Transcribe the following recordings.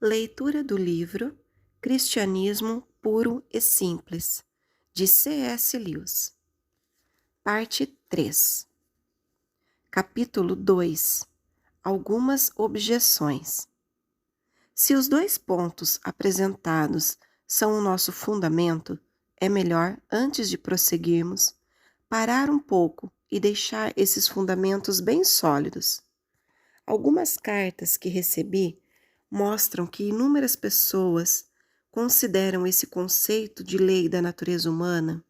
Leitura do livro Cristianismo Puro e Simples, de C.S. Lewis. Parte 3. Capítulo 2. Algumas objeções. Se os dois pontos apresentados são o nosso fundamento, é melhor, antes de prosseguirmos, parar um pouco e deixar esses fundamentos bem sólidos. Algumas cartas que recebi mostram que inúmeras pessoas consideram esse conceito de lei da natureza humana,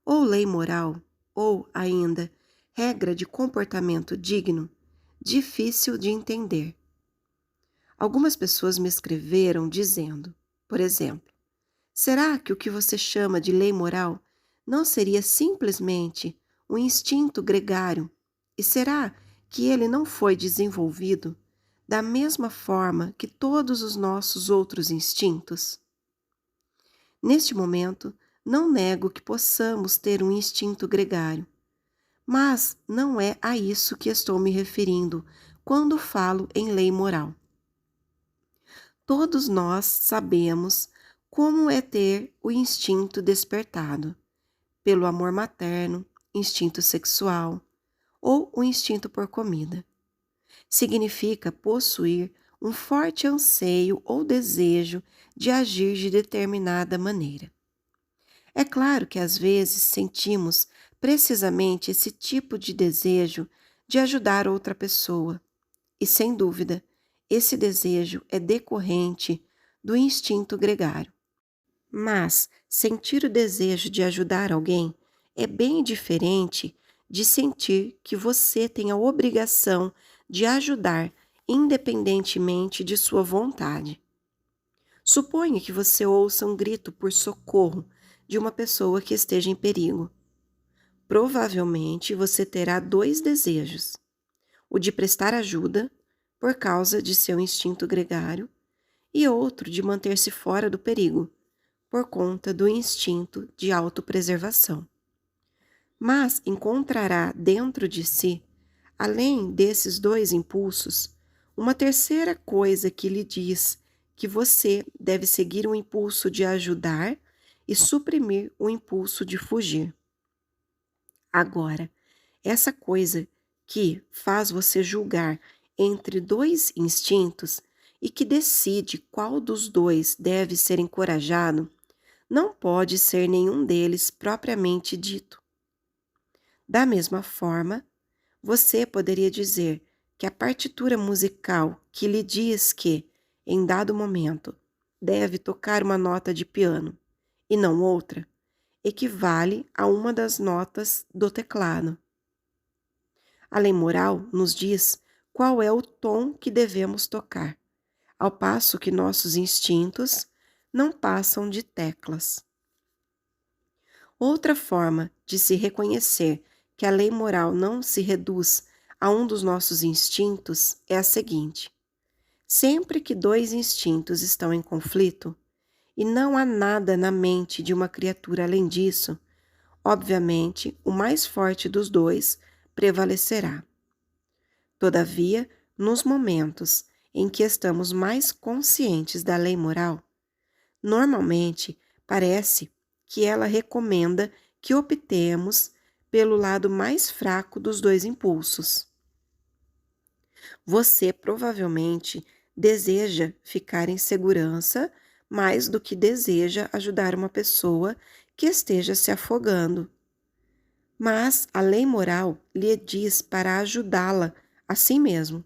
ou lei moral, ou ainda regra de comportamento digno, difícil de entender. Algumas pessoas me escreveram dizendo, por exemplo, será que o que você chama de lei moral não seria simplesmente um instinto gregário? E será que ele não foi desenvolvido da mesma forma que todos os nossos outros instintos? Neste momento, não nego que possamos ter um instinto gregário, mas não é a isso que estou me referindo quando falo em lei moral. Todos nós sabemos como é ter o instinto despertado, pelo amor materno, instinto sexual ou o instinto por comida. Significa possuir um forte anseio ou desejo de agir de determinada maneira. É claro que às vezes sentimos precisamente esse tipo de desejo de ajudar outra pessoa, e sem dúvida, esse desejo é decorrente do instinto gregário. Mas sentir o desejo de ajudar alguém é bem diferente de sentir que você tem a obrigação de ajudar independentemente de sua vontade. Suponha que você ouça um grito por socorro de uma pessoa que esteja em perigo. Provavelmente você terá dois desejos: o de prestar ajuda, por causa de seu instinto gregário, e outro de manter-se fora do perigo, por conta do instinto de autopreservação. Mas encontrará dentro de si, além desses dois impulsos, uma terceira coisa que lhe diz que você deve seguir o impulso de ajudar e suprimir o impulso de fugir. Agora, essa coisa que faz você julgar entre dois instintos e que decide qual dos dois deve ser encorajado, não pode ser nenhum deles propriamente dito. Da mesma forma, você poderia dizer que a partitura musical que lhe diz que, em dado momento, deve tocar uma nota de piano e não outra, equivale a uma das notas do teclado. A lei moral nos diz qual é o tom que devemos tocar, ao passo que nossos instintos não passam de teclas. Outra forma de se reconhecer que a lei moral não se reduz a um dos nossos instintos é a seguinte: sempre que dois instintos estão em conflito, e não há nada na mente de uma criatura além disso, obviamente o mais forte dos dois prevalecerá. Todavia, nos momentos em que estamos mais conscientes da lei moral, normalmente parece que ela recomenda que optemos pelo lado mais fraco dos dois impulsos. Você provavelmente deseja ficar em segurança mais do que deseja ajudar uma pessoa que esteja se afogando. Mas a lei moral lhe diz para ajudá-la a si mesmo.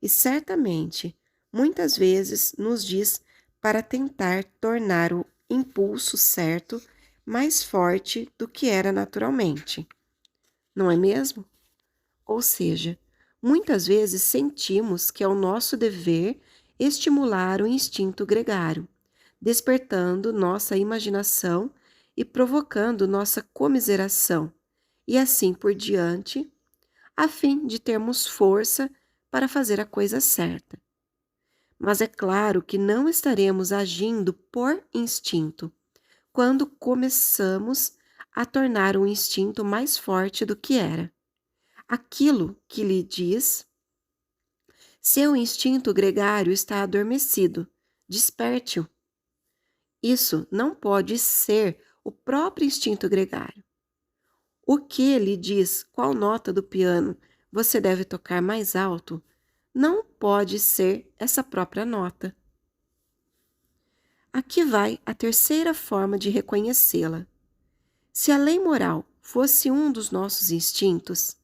E certamente, muitas vezes nos diz para tentar tornar o impulso certo mais forte do que era naturalmente. Não é mesmo? Ou seja, muitas vezes sentimos que é o nosso dever estimular o instinto gregário, despertando nossa imaginação e provocando nossa comiseração, e assim por diante, a fim de termos força para fazer a coisa certa. Mas é claro que não estaremos agindo por instinto quando começamos a tornar o instinto mais forte do que era. Aquilo que lhe diz Seu instinto gregário está adormecido. Desperte-o. Isso não pode ser o próprio instinto gregário. O que lhe diz qual nota do piano você deve tocar mais alto não pode ser essa própria nota. Aqui vai a terceira forma de reconhecê-la. Se a lei moral fosse um dos nossos instintos,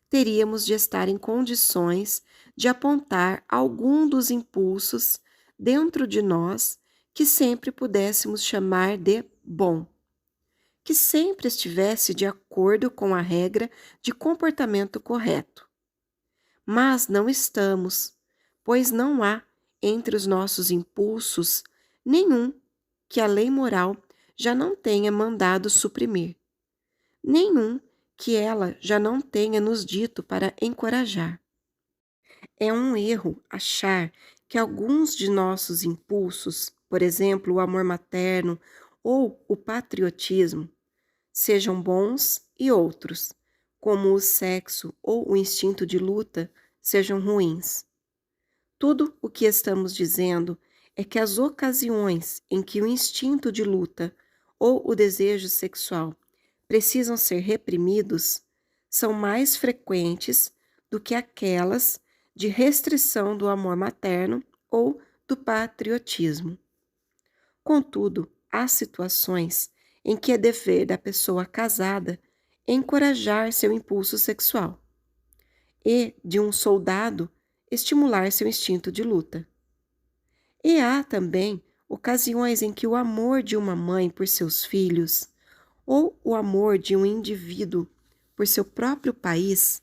teríamos de estar em condições de apontar algum dos impulsos dentro de nós que sempre pudéssemos chamar de bom, que sempre estivesse de acordo com a regra de comportamento correto. Mas não estamos, pois não há entre os nossos impulsos nenhum que a lei moral já não tenha mandado suprimir, nenhum que ela já não tenha nos dito para encorajar. É um erro achar que alguns de nossos impulsos, por exemplo, o amor materno ou o patriotismo, sejam bons e outros, como o sexo ou o instinto de luta, sejam ruins. Tudo o que estamos dizendo é que as ocasiões em que o instinto de luta ou o desejo sexual precisam ser reprimidos são mais frequentes do que aquelas de restrição do amor materno ou do patriotismo. Contudo, há situações em que é dever da pessoa casada encorajar seu impulso sexual e de um soldado estimular seu instinto de luta. E há também ocasiões em que o amor de uma mãe por seus filhos ou o amor de um indivíduo por seu próprio país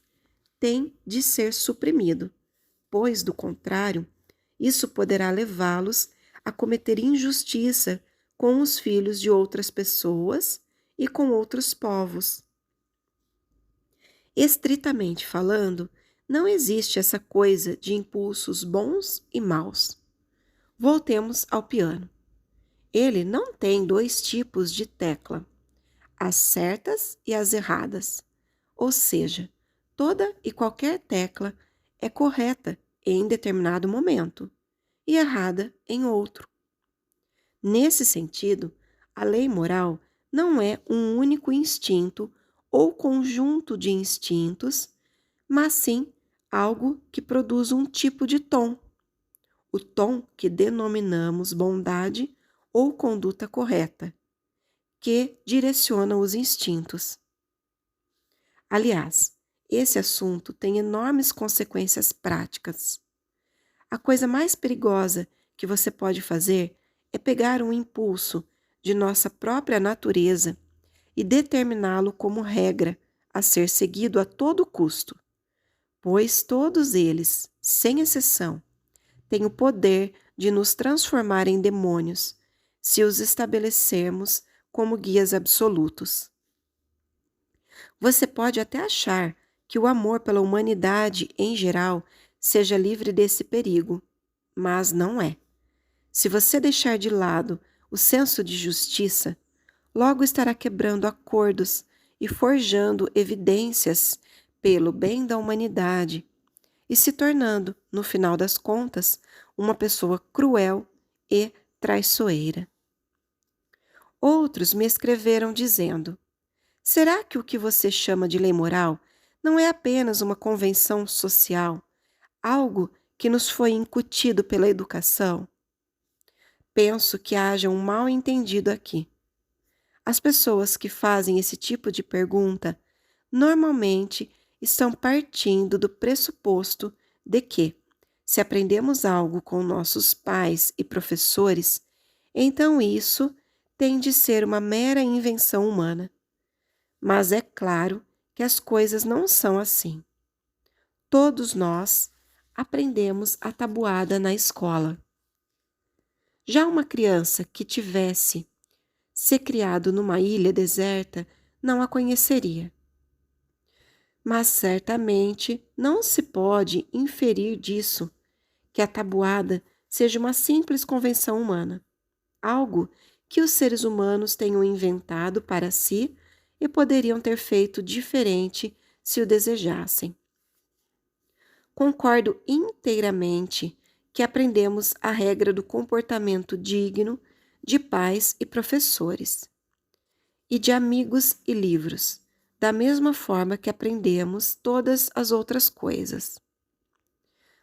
tem de ser suprimido, pois, do contrário, isso poderá levá-los a cometer injustiça com os filhos de outras pessoas e com outros povos. Estritamente falando, não existe essa coisa de impulsos bons e maus. Voltemos ao piano. Ele não tem dois tipos de tecla, as certas e as erradas. Ou seja, toda e qualquer tecla é correta em determinado momento e errada em outro. Nesse sentido, a lei moral não é um único instinto ou conjunto de instintos, mas sim algo que produz um tipo de tom, o tom que denominamos bondade ou conduta correta, que direciona os instintos. Aliás, esse assunto tem enormes consequências práticas. A coisa mais perigosa que você pode fazer é pegar um impulso de nossa própria natureza e determiná-lo como regra a ser seguido a todo custo, pois todos eles, sem exceção, têm o poder de nos transformar em demônios, se os estabelecermos como guias absolutos. Você pode até achar que o amor pela humanidade em geral seja livre desse perigo, mas não é. Se você deixar de lado o senso de justiça, logo estará quebrando acordos e forjando evidências pelo bem da humanidade e se tornando, no final das contas, uma pessoa cruel e traiçoeira. Outros me escreveram dizendo: será que o que você chama de lei moral não é apenas uma convenção social, algo que nos foi incutido pela educação? Penso que haja um mal-entendido aqui. As pessoas que fazem esse tipo de pergunta normalmente estão partindo do pressuposto de que, se aprendemos algo com nossos pais e professores, então isso tem de ser uma mera invenção humana. Mas é claro que as coisas não são assim. Todos nós aprendemos a tabuada na escola. Já uma criança que tivesse se criado numa ilha deserta não a conheceria. Mas certamente não se pode inferir disso que a tabuada seja uma simples convenção humana, algo que os seres humanos tenham inventado para si e poderiam ter feito diferente se o desejassem. concordo inteiramente que aprendemos a regra do comportamento digno de pais e professores, e de amigos e livros, da mesma forma que aprendemos todas as outras coisas.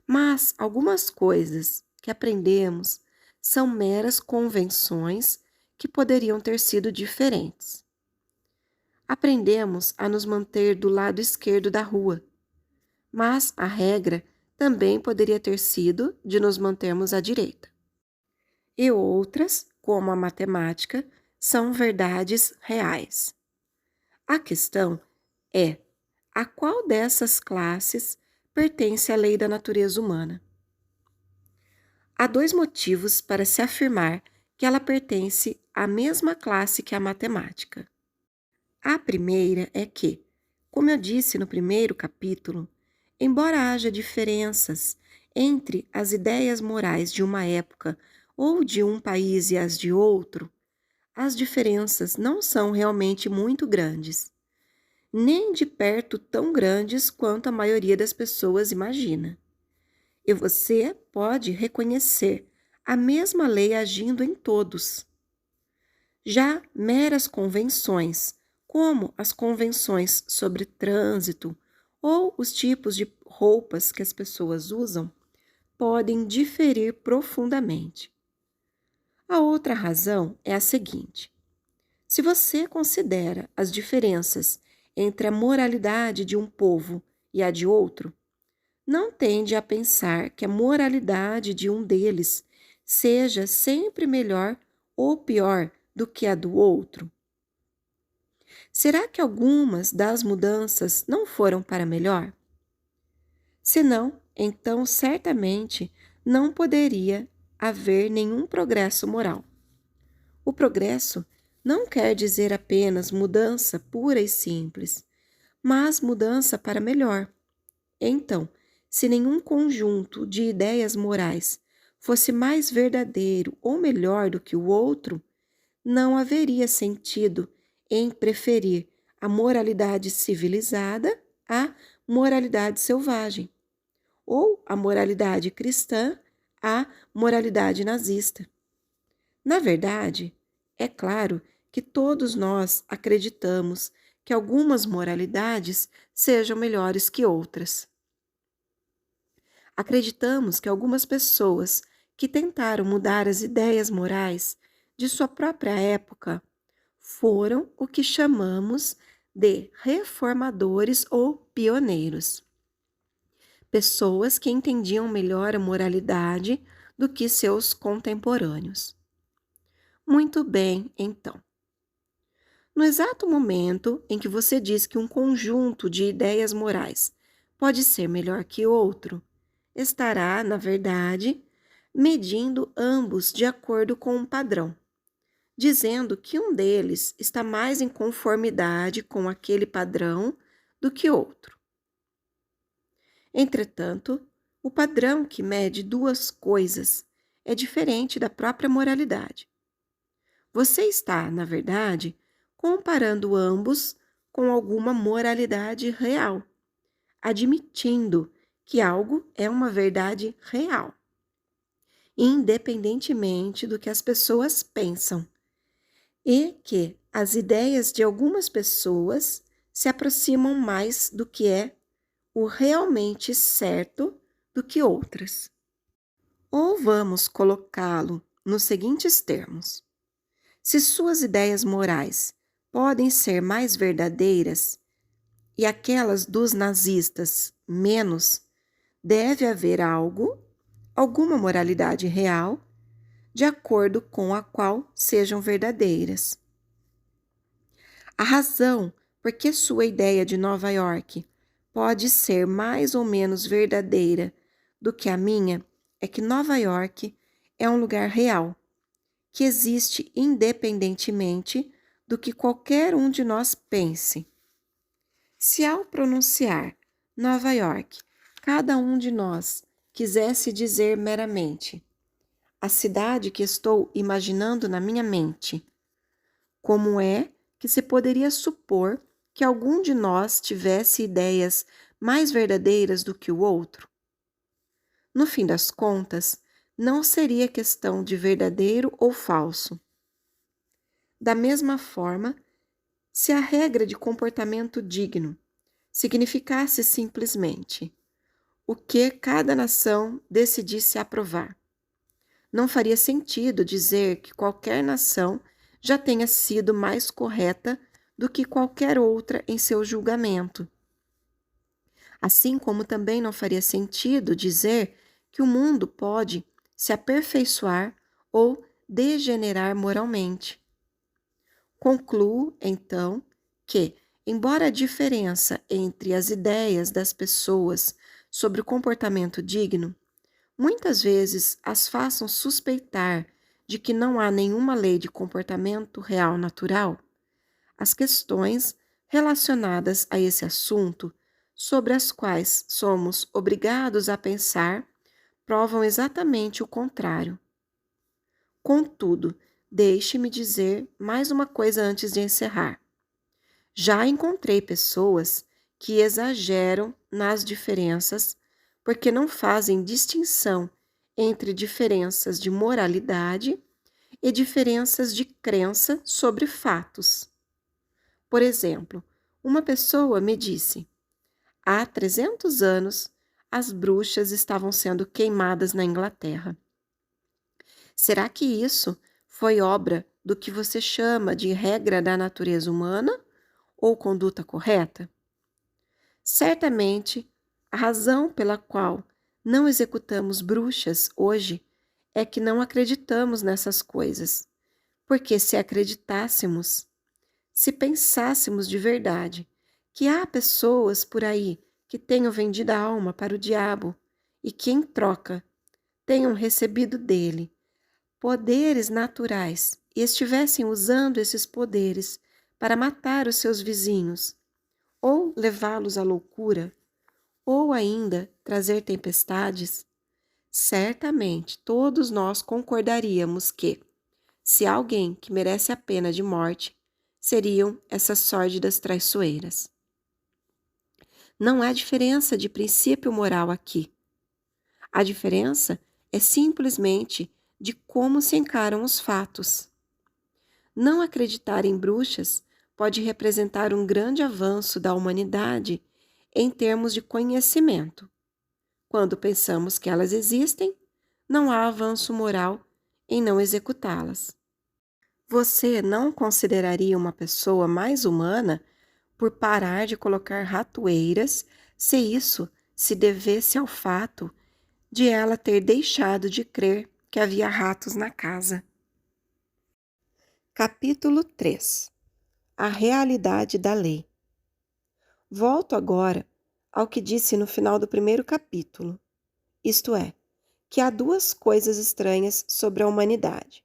Mas algumas coisas que aprendemos são meras convenções que poderiam ter sido diferentes. Aprendemos a nos manter do lado esquerdo da rua, mas a regra também poderia ter sido de nos mantermos à direita. E outras, como a matemática, são verdades reais. A questão é: a qual dessas classes pertence à lei da natureza humana? Há dois motivos para se afirmar que ela pertence à mesma classe que a matemática. A primeira é que, como eu disse no primeiro capítulo, embora haja diferenças entre as ideias morais de uma época ou de um país e as de outro, as diferenças não são realmente muito grandes, nem de perto tão grandes quanto a maioria das pessoas imagina. E você pode reconhecer a mesma lei agindo em todos. Já meras convenções, como as convenções sobre trânsito ou os tipos de roupas que as pessoas usam, podem diferir profundamente. A outra razão é a seguinte: se você considera as diferenças entre a moralidade de um povo e a de outro, não tende a pensar que a moralidade de um deles seja sempre melhor ou pior do que a do outro? Será que algumas das mudanças não foram para melhor? Se não, então certamente não poderia haver nenhum progresso moral. O progresso não quer dizer apenas mudança pura e simples, mas mudança para melhor. Então, se nenhum conjunto de ideias morais fosse mais verdadeiro ou melhor do que o outro, não haveria sentido em preferir a moralidade civilizada à moralidade selvagem, ou a moralidade cristã à moralidade nazista. Na verdade, é claro que todos nós acreditamos que algumas moralidades sejam melhores que outras. Acreditamos que algumas pessoas que tentaram mudar as ideias morais de sua própria época foram o que chamamos de reformadores ou pioneiros. Pessoas que entendiam melhor a moralidade do que seus contemporâneos. Muito bem, então. No exato momento em que você diz que um conjunto de ideias morais pode ser melhor que outro, estará, na verdade, medindo ambos de acordo com um padrão, dizendo que um deles está mais em conformidade com aquele padrão do que outro. Entretanto, o padrão que mede duas coisas é diferente da própria moralidade. Você está, na verdade, comparando ambos com alguma moralidade real, admitindo que algo é uma verdade real, independentemente do que as pessoas pensam, e que as ideias de algumas pessoas se aproximam mais do que é o realmente certo do que outras. Ou vamos colocá-lo nos seguintes termos: se suas ideias morais podem ser mais verdadeiras e aquelas dos nazistas menos, deve haver alguma moralidade real, de acordo com a qual sejam verdadeiras. A razão por que sua ideia de Nova York pode ser mais ou menos verdadeira do que a minha é que Nova York é um lugar real, que existe independentemente do que qualquer um de nós pense. Se ao pronunciar Nova York, cada um de nós quisesse dizer meramente a cidade que estou imaginando na minha mente, como é que se poderia supor que algum de nós tivesse ideias mais verdadeiras do que o outro? No fim das contas, não seria questão de verdadeiro ou falso. Da mesma forma, se a regra de comportamento digno significasse simplesmente o que cada nação decidisse aprovar, não faria sentido dizer que qualquer nação já tenha sido mais correta do que qualquer outra em seu julgamento. Assim como também não faria sentido dizer que o mundo pode se aperfeiçoar ou degenerar moralmente. Concluo, então, que, embora a diferença entre as ideias das pessoas sobre o comportamento digno muitas vezes as façam suspeitar de que não há nenhuma lei de comportamento real natural, as questões relacionadas a esse assunto, sobre as quais somos obrigados a pensar, provam exatamente o contrário. Contudo, deixe-me dizer mais uma coisa antes de encerrar. Já encontrei pessoas que exageram nas diferenças porque não fazem distinção entre diferenças de moralidade e diferenças de crença sobre fatos. Por exemplo, uma pessoa me disse: há 300 anos, as bruxas estavam sendo queimadas na Inglaterra. Será que isso foi obra do que você chama de regra da natureza humana ou conduta correta? Certamente, a razão pela qual não executamos bruxas hoje é que não acreditamos nessas coisas. Porque se acreditássemos, se pensássemos de verdade que há pessoas por aí que tenham vendido a alma para o diabo e que, em troca, tenham recebido dele poderes naturais e estivessem usando esses poderes para matar os seus vizinhos, ou levá-los à loucura, ou ainda trazer tempestades, certamente todos nós concordaríamos que, se há alguém que merece a pena de morte, seriam essas sórdidas traiçoeiras. Não há diferença de princípio moral aqui. A diferença é simplesmente de como se encaram os fatos. Não acreditar em bruxas pode representar um grande avanço da humanidade em termos de conhecimento. Quando pensamos que elas existem, não há avanço moral em não executá-las. Você não consideraria uma pessoa mais humana por parar de colocar ratoeiras se isso se devesse ao fato de ela ter deixado de crer que havia ratos na casa? Capítulo 3. A realidade da lei. Volto agora ao que disse no final do primeiro capítulo, isto é, que há duas coisas estranhas sobre a humanidade.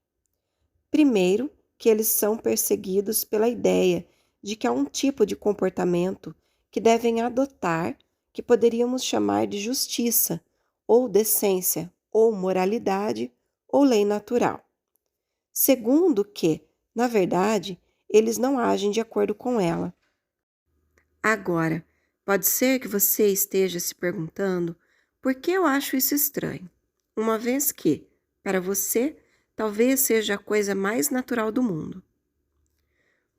Primeiro, que eles são perseguidos pela ideia de que há um tipo de comportamento que devem adotar que poderíamos chamar de justiça, ou decência, ou moralidade, ou lei natural. Segundo, que, na verdade, eles não agem de acordo com ela. Agora, pode ser que você esteja se perguntando por que eu acho isso estranho, uma vez que, para você, talvez seja a coisa mais natural do mundo.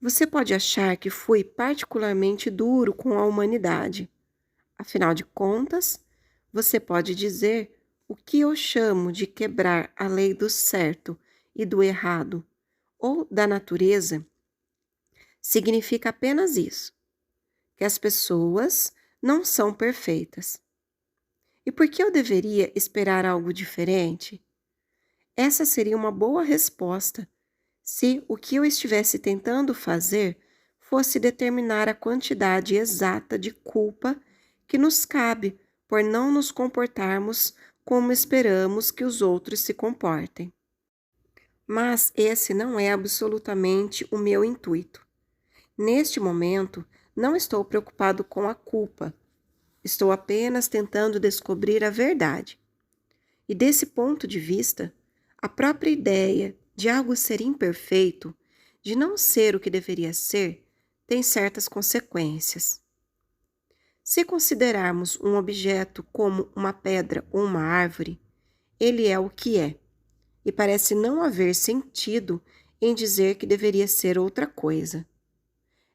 Você pode achar que fui particularmente duro com a humanidade. Afinal de contas, você pode dizer o que eu chamo de quebrar a lei do certo e do errado, ou da natureza, significa apenas isso, que as pessoas não são perfeitas. E por que eu deveria esperar algo diferente? Essa seria uma boa resposta se o que eu estivesse tentando fazer fosse determinar a quantidade exata de culpa que nos cabe por não nos comportarmos como esperamos que os outros se comportem. Mas esse não é absolutamente o meu intuito. Neste momento, não estou preocupado com a culpa. Estou apenas tentando descobrir a verdade. E desse ponto de vista, a própria ideia de algo ser imperfeito, de não ser o que deveria ser, tem certas consequências. Se considerarmos um objeto como uma pedra ou uma árvore, ele é o que é, e parece não haver sentido em dizer que deveria ser outra coisa.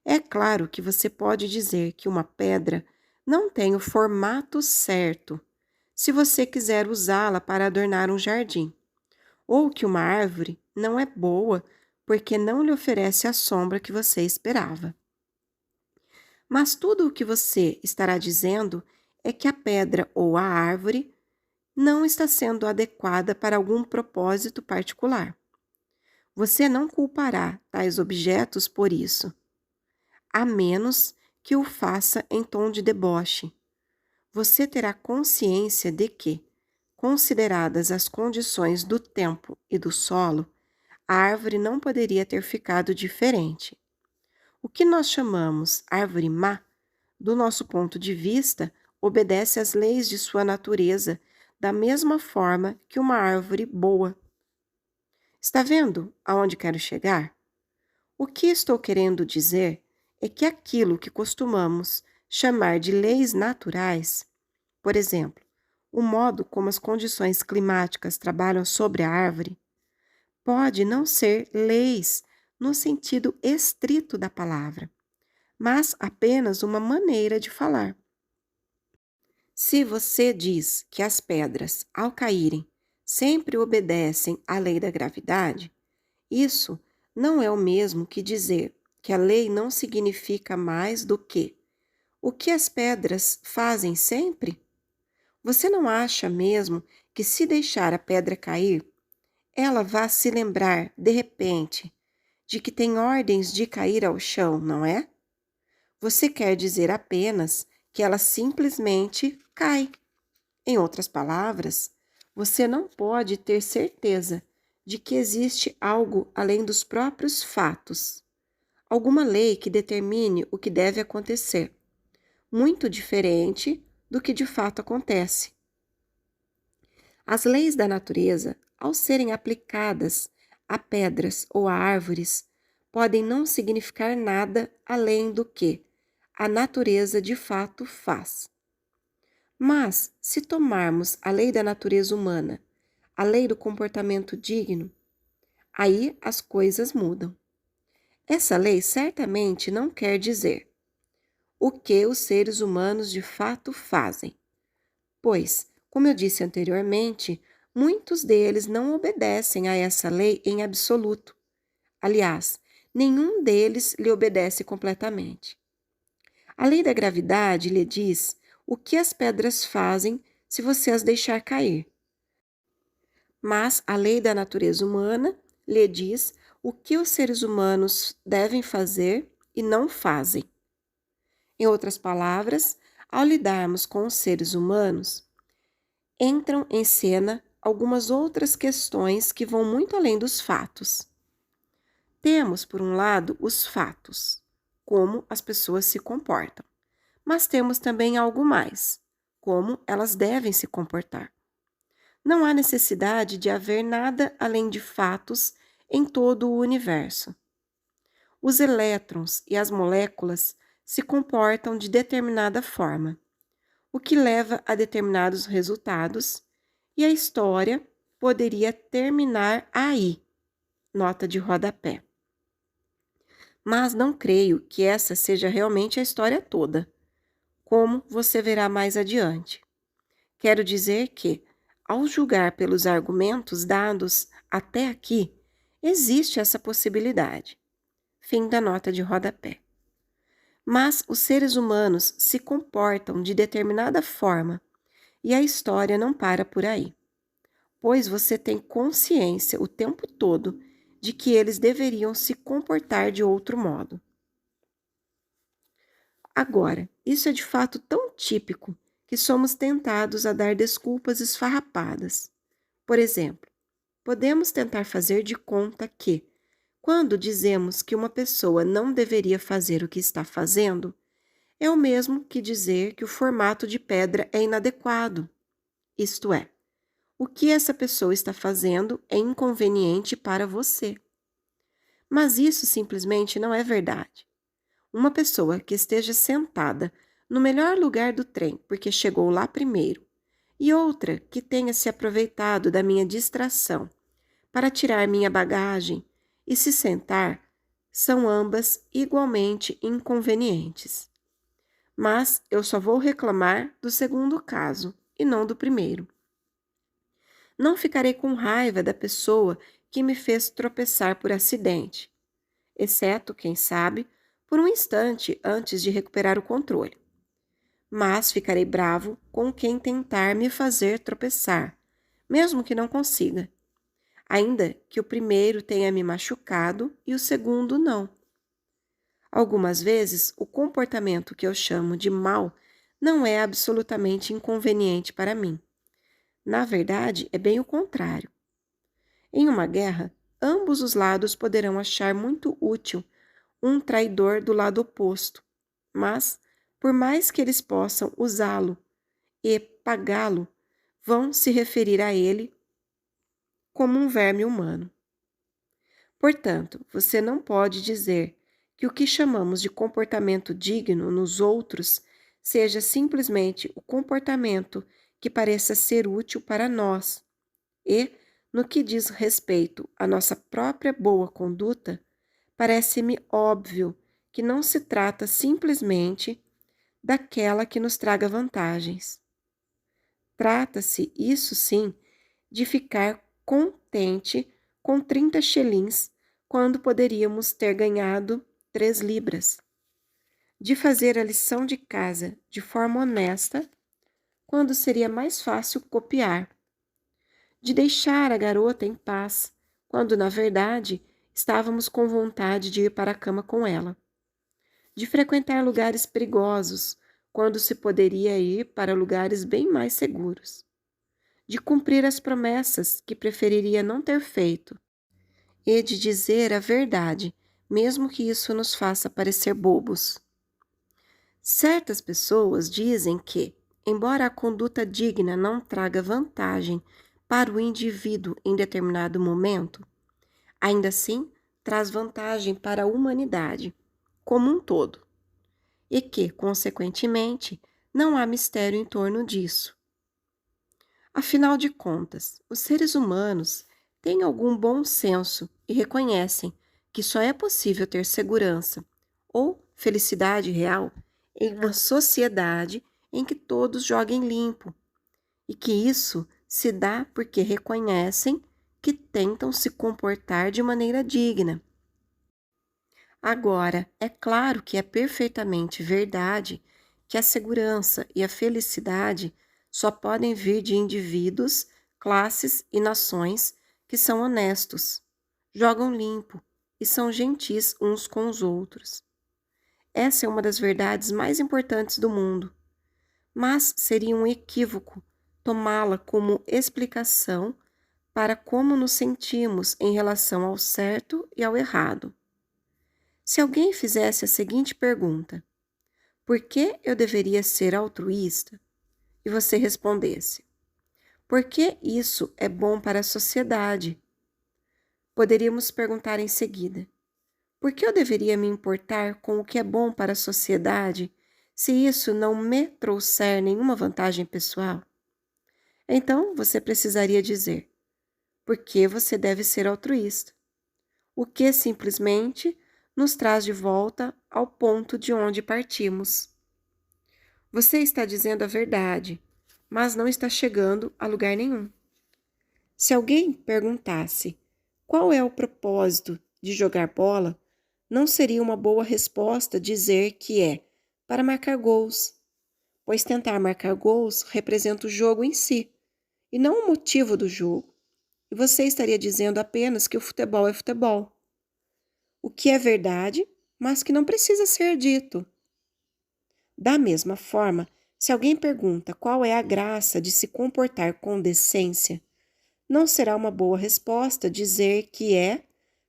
É claro que você pode dizer que uma pedra não tem o formato certo, se você quiser usá-la para adornar um jardim, ou que uma árvore não é boa porque não lhe oferece a sombra que você esperava. Mas tudo o que você estará dizendo é que a pedra ou a árvore não está sendo adequada para algum propósito particular. Você não culpará tais objetos por isso, a menos que o faça em tom de deboche. Você terá consciência de que, consideradas as condições do tempo e do solo, a árvore não poderia ter ficado diferente. O que nós chamamos árvore má, do nosso ponto de vista, obedece às leis de sua natureza, da mesma forma que uma árvore boa. Está vendo aonde quero chegar? O que estou querendo dizer é que aquilo que costumamos chamar de leis naturais, por exemplo, o modo como as condições climáticas trabalham sobre a árvore, pode não ser leis no sentido estrito da palavra, mas apenas uma maneira de falar. Se você diz que as pedras, ao caírem, sempre obedecem à lei da gravidade, isso não é o mesmo que dizer que a lei não significa mais do que o que as pedras fazem sempre? Você não acha mesmo que, se deixar a pedra cair, ela vá se lembrar, de repente, de que tem ordens de cair ao chão, não é? Você quer dizer apenas que ela simplesmente cai. Em outras palavras, você não pode ter certeza de que existe algo além dos próprios fatos, alguma lei que determine o que deve acontecer, muito diferente do que de fato acontece. As leis da natureza, ao serem aplicadas a pedras ou a árvores, podem não significar nada além do que a natureza de fato faz. Mas, se tomarmos a lei da natureza humana, a lei do comportamento digno, aí as coisas mudam. Essa lei certamente não quer dizer o que os seres humanos de fato fazem, pois, como eu disse anteriormente, muitos deles não obedecem a essa lei em absoluto. Aliás, nenhum deles lhe obedece completamente. A lei da gravidade lhe diz o que as pedras fazem se você as deixar cair. Mas a lei da natureza humana lhe diz o que os seres humanos devem fazer e não fazem. Em outras palavras, ao lidarmos com os seres humanos, entram em cena algumas outras questões que vão muito além dos fatos. Temos, por um lado, os fatos, como as pessoas se comportam, mas temos também algo mais, como elas devem se comportar. Não há necessidade de haver nada além de fatos em todo o universo. Os elétrons e as moléculas se comportam de determinada forma, o que leva a determinados resultados, e a história poderia terminar aí. Nota de rodapé. Mas não creio que essa seja realmente a história toda, como você verá mais adiante. Quero dizer que, ao julgar pelos argumentos dados até aqui, existe essa possibilidade. Fim da nota de rodapé. Mas os seres humanos se comportam de determinada forma e a história não para por aí, pois você tem consciência o tempo todo de que eles deveriam se comportar de outro modo. Agora, isso é de fato tão típico que somos tentados a dar desculpas esfarrapadas. Por exemplo, podemos tentar fazer de conta que, quando dizemos que uma pessoa não deveria fazer o que está fazendo, é o mesmo que dizer que o formato de pedra é inadequado. Isto é, o que essa pessoa está fazendo é inconveniente para você. Mas isso simplesmente não é verdade. Uma pessoa que esteja sentada no melhor lugar do trem, porque chegou lá primeiro, e outra que tenha se aproveitado da minha distração para tirar minha bagagem e se sentar, são ambas igualmente inconvenientes. Mas eu só vou reclamar do segundo caso e não do primeiro. Não ficarei com raiva da pessoa que me fez tropeçar por acidente, exceto, quem sabe, por um instante antes de recuperar o controle. Mas ficarei bravo com quem tentar me fazer tropeçar, mesmo que não consiga, ainda que o primeiro tenha me machucado e o segundo não. Algumas vezes, o comportamento que eu chamo de mal não é absolutamente inconveniente para mim. Na verdade, é bem o contrário. Em uma guerra, ambos os lados poderão achar muito útil um traidor do lado oposto, mas, por mais que eles possam usá-lo e pagá-lo, vão se referir a ele como um verme humano. Portanto, você não pode dizer que o que chamamos de comportamento digno nos outros seja simplesmente o comportamento que pareça ser útil para nós e, no que diz respeito à nossa própria boa conduta, parece-me óbvio que não se trata simplesmente daquela que nos traga vantagens. Trata-se, isso sim, de ficar contente com 30 shillings quando poderíamos ter ganhado 3 libras. De fazer a lição de casa de forma honesta quando seria mais fácil copiar. De deixar a garota em paz quando, na verdade, estávamos com vontade de ir para a cama com ela. De frequentar lugares perigosos quando se poderia ir para lugares bem mais seguros. De cumprir as promessas que preferiria não ter feito, e de dizer a verdade, mesmo que isso nos faça parecer bobos. Certas pessoas dizem que, embora a conduta digna não traga vantagem para o indivíduo em determinado momento, ainda assim traz vantagem para a humanidade como um todo, e que, consequentemente, não há mistério em torno disso. Afinal de contas, os seres humanos têm algum bom senso e reconhecem que só é possível ter segurança ou felicidade real em uma sociedade em que todos joguem limpo, e que isso se dá porque reconhecem que tentam se comportar de maneira digna. Agora, é claro que é perfeitamente verdade que a segurança e a felicidade só podem vir de indivíduos, classes e nações que são honestos, jogam limpo e são gentis uns com os outros. Essa é uma das verdades mais importantes do mundo, mas seria um equívoco tomá-la como explicação para como nos sentimos em relação ao certo e ao errado. Se alguém fizesse a seguinte pergunta: por que eu deveria ser altruísta? E você respondesse: porque isso é bom para a sociedade. Poderíamos perguntar em seguida: por que eu deveria me importar com o que é bom para a sociedade se isso não me trouxer nenhuma vantagem pessoal? Então você precisaria dizer: por que você deve ser altruísta? O que simplesmente nos traz de volta ao ponto de onde partimos. Você está dizendo a verdade, mas não está chegando a lugar nenhum. Se alguém perguntasse qual é o propósito de jogar bola, não seria uma boa resposta dizer que é para marcar gols, pois tentar marcar gols representa o jogo em si, e não o motivo do jogo. E você estaria dizendo apenas que o futebol é futebol. O que é verdade, mas que não precisa ser dito. Da mesma forma, se alguém pergunta qual é a graça de se comportar com decência, não será uma boa resposta dizer que é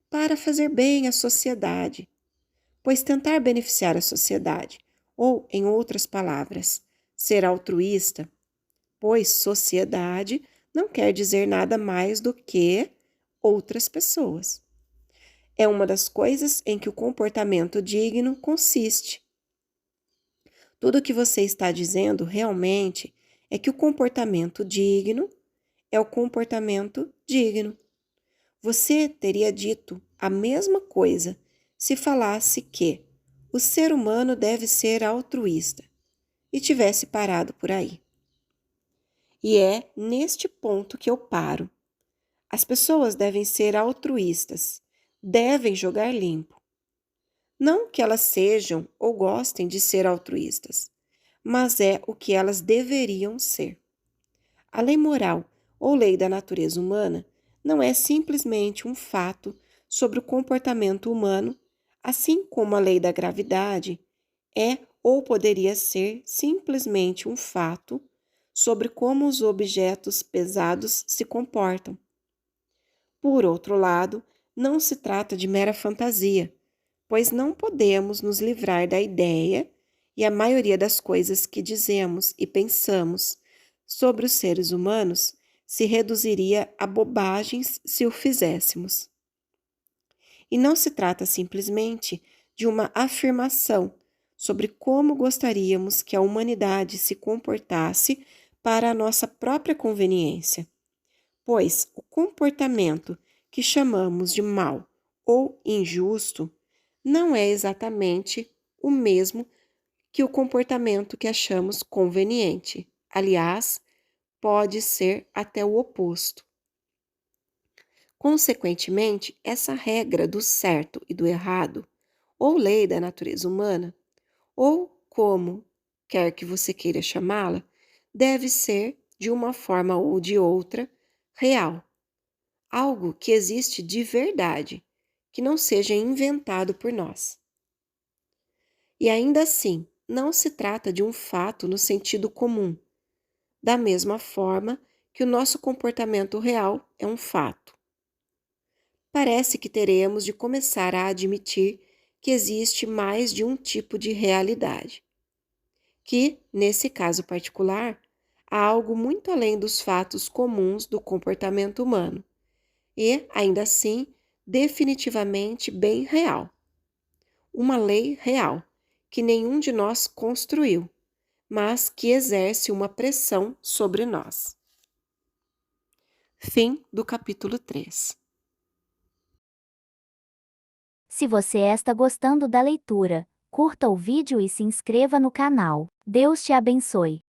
para fazer bem à sociedade, pois tentar beneficiar a sociedade, ou, em outras palavras, ser altruísta, pois sociedade não quer dizer nada mais do que outras pessoas. É uma das coisas em que o comportamento digno consiste. Tudo o que você está dizendo realmente é que o comportamento digno é o comportamento digno. Você teria dito a mesma coisa se falasse que o ser humano deve ser altruísta e tivesse parado por aí. E é neste ponto que eu paro. As pessoas devem ser altruístas, devem jogar limpo. Não que elas sejam ou gostem de ser altruístas, mas é o que elas deveriam ser. A lei moral ou lei da natureza humana não é simplesmente um fato sobre o comportamento humano, assim como a lei da gravidade é ou poderia ser simplesmente um fato sobre como os objetos pesados se comportam. Por outro lado, não se trata de mera fantasia, pois não podemos nos livrar da ideia e a maioria das coisas que dizemos e pensamos sobre os seres humanos se reduziria a bobagens se o fizéssemos. E não se trata simplesmente de uma afirmação sobre como gostaríamos que a humanidade se comportasse para a nossa própria conveniência, pois o comportamento que chamamos de mal ou injusto não é exatamente o mesmo que o comportamento que achamos conveniente. Aliás, pode ser até o oposto. Consequentemente, essa regra do certo e do errado, ou lei da natureza humana, ou como quer que você queira chamá-la, deve ser, de uma forma ou de outra, real. Algo que existe de verdade, que não seja inventado por nós. E ainda assim, não se trata de um fato no sentido comum, da mesma forma que o nosso comportamento real é um fato. Parece que teremos de começar a admitir que existe mais de um tipo de realidade, que, nesse caso particular, há algo muito além dos fatos comuns do comportamento humano, e, ainda assim, definitivamente bem real. Uma lei real, que nenhum de nós construiu, mas que exerce uma pressão sobre nós. Fim do capítulo 3. Se você está gostando da leitura, curta o vídeo e se inscreva no canal. Deus te abençoe.